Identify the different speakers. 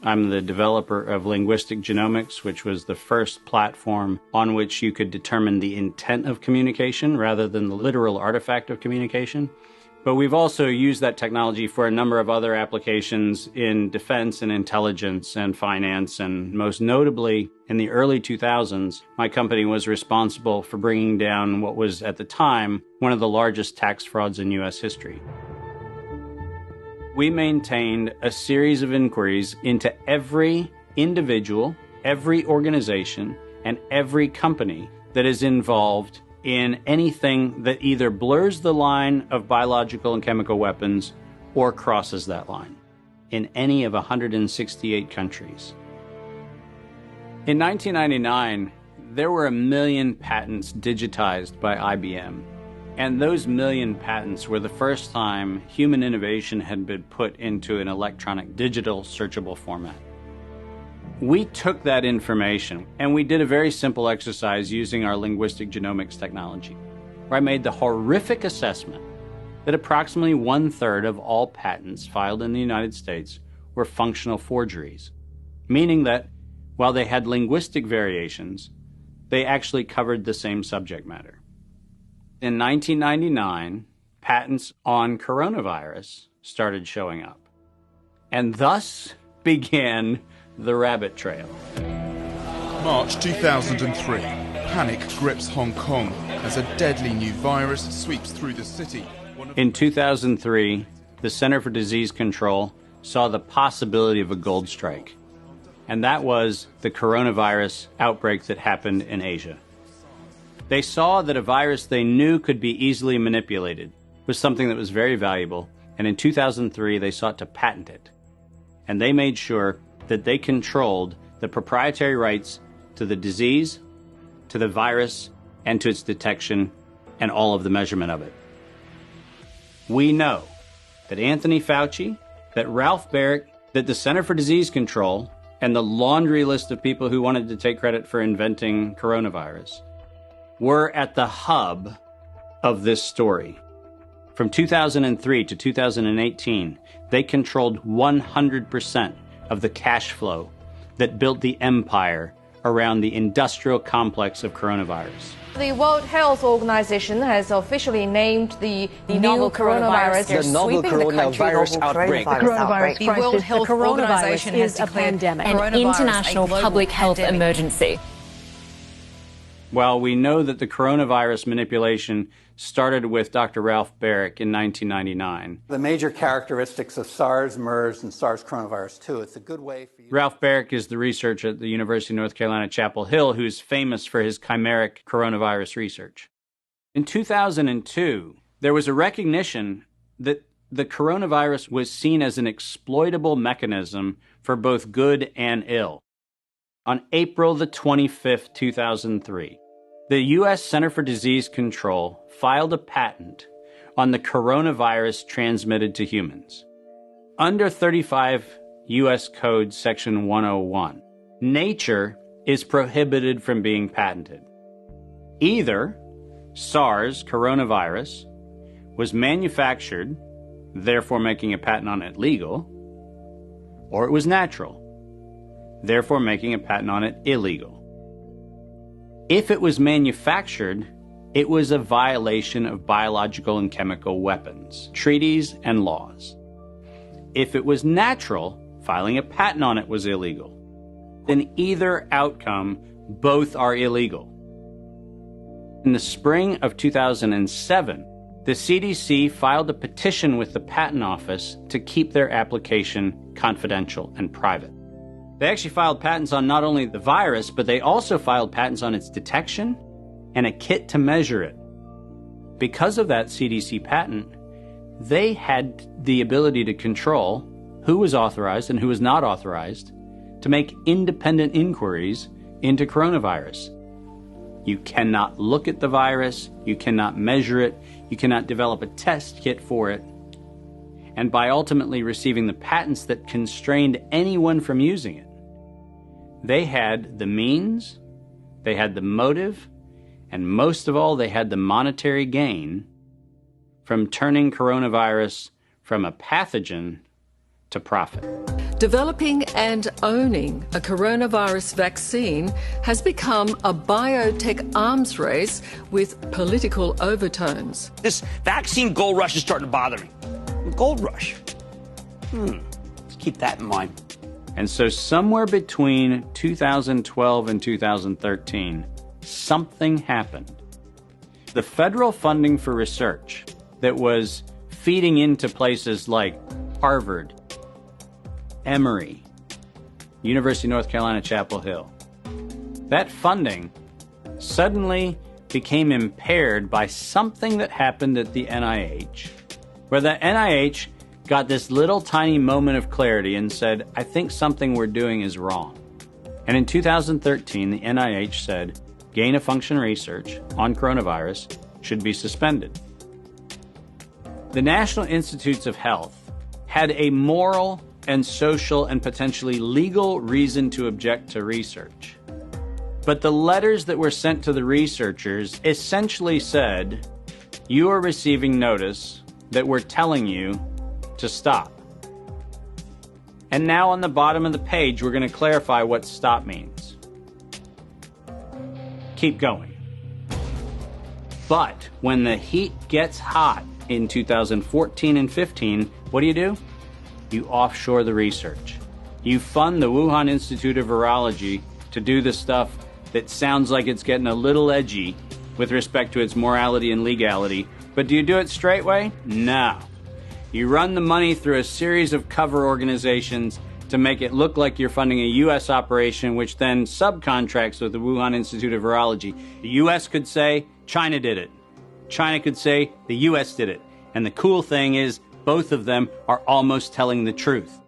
Speaker 1: I'm the developer of Linguistic Genomics, which was the first platform on which you could determine the intent of communication rather than the literal artifact of communication. But we've also used that technology for a number of other applications in defense and intelligence and finance, and most notably, in the early 2000s, my company was responsible for bringing down what was, at the time, one of the largest tax frauds in U.S. history. We maintained a series of inquiries into every individual, every organization, and every company that is involved in anything that either blurs the line of biological and chemical weapons or crosses that line in any of 168 countries. In 1999, there were 1 million patents digitized by IBM. And those 1 million patents were the first time human innovation had been put into an electronic digital searchable format. We took that information and we did a very simple exercise using our linguistic genomics technology, where I made the horrific assessment that approximately 1/3 of all patents filed in the United States were functional forgeries, meaning that while they had linguistic variations, they actually covered the same subject matter. In 1999, patents on coronavirus started showing up, and thus began the rabbit trail.
Speaker 2: March 2003, panic grips Hong Kong as a deadly new virus sweeps through the city.
Speaker 1: In 2003, the Center for Disease Control saw the possibility of a gold strike, and that was the coronavirus outbreak that happened in Asia. They saw that a virus they knew could be easily manipulated was something that was very valuable, and in 2003 they sought to patent it. And they made sure that they controlled the proprietary rights to the disease, to the virus, and to its detection, and all of the measurement of it. We know that Anthony Fauci, that Ralph Baric, that the Center for Disease Control, and the laundry list of people who wanted to take credit for inventing coronavirus were at the hub of this story. From 2003 to 2018, they controlled 100% of the cash flow that built the empire around the industrial complex of coronavirus.
Speaker 3: The World Health Organization has officially named the novel coronavirus
Speaker 4: the novel coronavirus outbreak.
Speaker 3: The World Health Organization is a pandemic,
Speaker 5: an international public health emergency.
Speaker 1: While we know that the coronavirus manipulation started with Dr. Ralph Baric in 1999.
Speaker 6: The major characteristics of SARS, MERS, and SARS coronavirus 2, it's a good way for you...
Speaker 1: Ralph Baric is the researcher at the University of North Carolina, Chapel Hill, who's famous for his chimeric coronavirus research. In 2002, there was a recognition that the coronavirus was seen as an exploitable mechanism for both good and ill. On April the 25th, 2003, the U.S. Center for Disease Control filed a patent on the coronavirus transmitted to humans. Under 35 U.S. Code Section 101, nature is prohibited from being patented. Either SARS coronavirus was manufactured, therefore making a patent on it legal, or it was natural, therefore making a patent on it illegal. If it was manufactured, it was a violation of biological and chemical weapons, treaties, and laws. If it was natural, filing a patent on it was illegal. In either outcome, both are illegal. In the spring of 2007, the CDC filed a petition with the Patent Office to keep their application confidential and private. They actually filed patents on not only the virus, but they also filed patents on its detection and a kit to measure it. Because of that CDC patent, they had the ability to control who was authorized and who was not authorized to make independent inquiries into coronavirus. You cannot look at the virus, you cannot measure it, you cannot develop a test kit for it. And by ultimately receiving the patents that constrained anyone from using it, they had the means, they had the motive, and most of all, they had the monetary gain from turning coronavirus from a pathogen to profit.
Speaker 7: Developing and owning a coronavirus vaccine has become a biotech arms race with political overtones.
Speaker 8: This vaccine gold rush is starting to bother me. Gold rush. Let's keep that in mind.
Speaker 1: And so somewhere between 2012 and 2013, something happened. The federal funding for research that was feeding into places like Harvard, Emory, University of North Carolina, Chapel Hill, that funding suddenly became impaired by something that happened at the NIH, where the NIH got this little tiny moment of clarity and said, I think something we're doing is wrong. And in 2013, the NIH said, gain-of-function research on coronavirus should be suspended. The National Institutes of Health had a moral and social and potentially legal reason to object to research. But the letters that were sent to the researchers essentially said, you are receiving notice that we're telling you to stop. And now on the bottom of the page, we're going to clarify what stop means. Keep going. But when the heat gets hot in 2014 and 15, what do? You offshore the research. You fund the Wuhan Institute of Virology to do the stuff that sounds like it's getting a little edgy with respect to its morality and legality. But do you do it straight way? No. You run the money through a series of cover organizations to make it look like you're funding a U.S. operation, which then subcontracts with the Wuhan Institute of Virology. The U.S. could say, China did it. China could say, the U.S. did it. And the cool thing is, both of them are almost telling the truth.